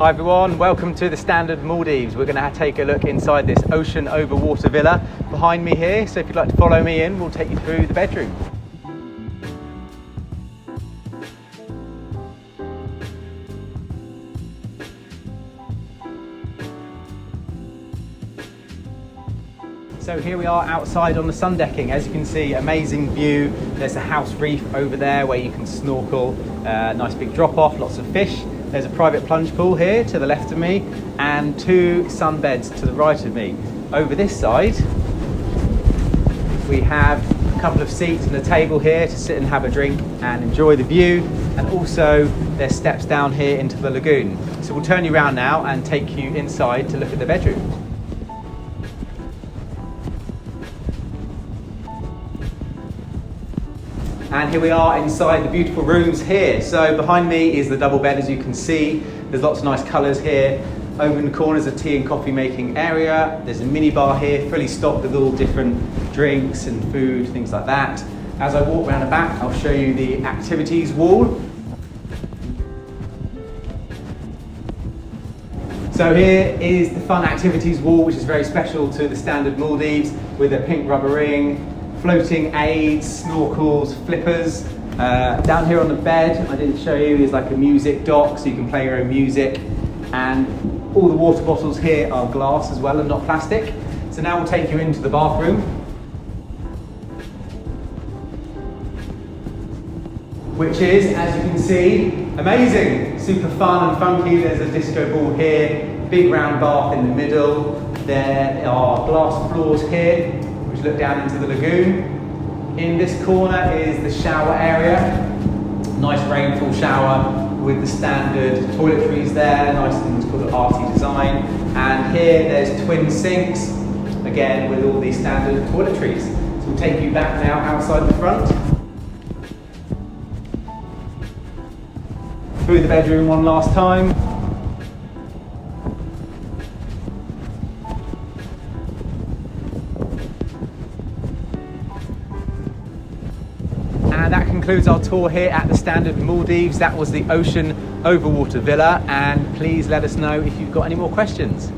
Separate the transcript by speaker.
Speaker 1: Hi everyone, welcome to the Standard Maldives. We're going to take a look inside this Ocean Overwater Villa behind me here. So if you'd like to follow me in, we'll take you through the bedroom. So here we are outside on the Sundecking. As you can see, amazing view. There's a house reef over there where you can snorkel, nice big drop off, lots of fish. There's a private plunge pool here to the left of me and two sunbeds to the right of me. Over this side, we have a couple of seats and a table here to sit and have a drink and enjoy the view. And also there's steps down here into the lagoon. So we'll turn you around now and take you inside to look at the bedroom. And here we are inside the beautiful rooms here. So behind me is the double bed, as you can see. There's lots of nice colours here. Over in the corner is a tea and coffee making area. There's a mini bar here, fully stocked with all different drinks and food, things like that. As I walk around the back, I'll show you the activities wall. So here is the fun activities wall, which is very special to the Standard Maldives, with a pink rubber ring, floating aids, snorkels, flippers. Down here on the bed, I didn't show you, is like a music dock, so you can play your own music. And all the water bottles here are glass as well and not plastic. So now we'll take you into the bathroom, which is, as you can see, amazing. Super fun and funky. There's a disco ball here, big round bath in the middle. There are glass floors here, which look down into the lagoon. In this corner is the shower area. Nice rainfall shower with the standard toiletries there, nice things called arty design. And here there's twin sinks, again with all these standard toiletries. So we'll take you back now outside the front. Through the bedroom one last time. And that concludes our tour here at the Standard Maldives. That was the Ocean Overwater Villa, and please let us know if you've got any more questions.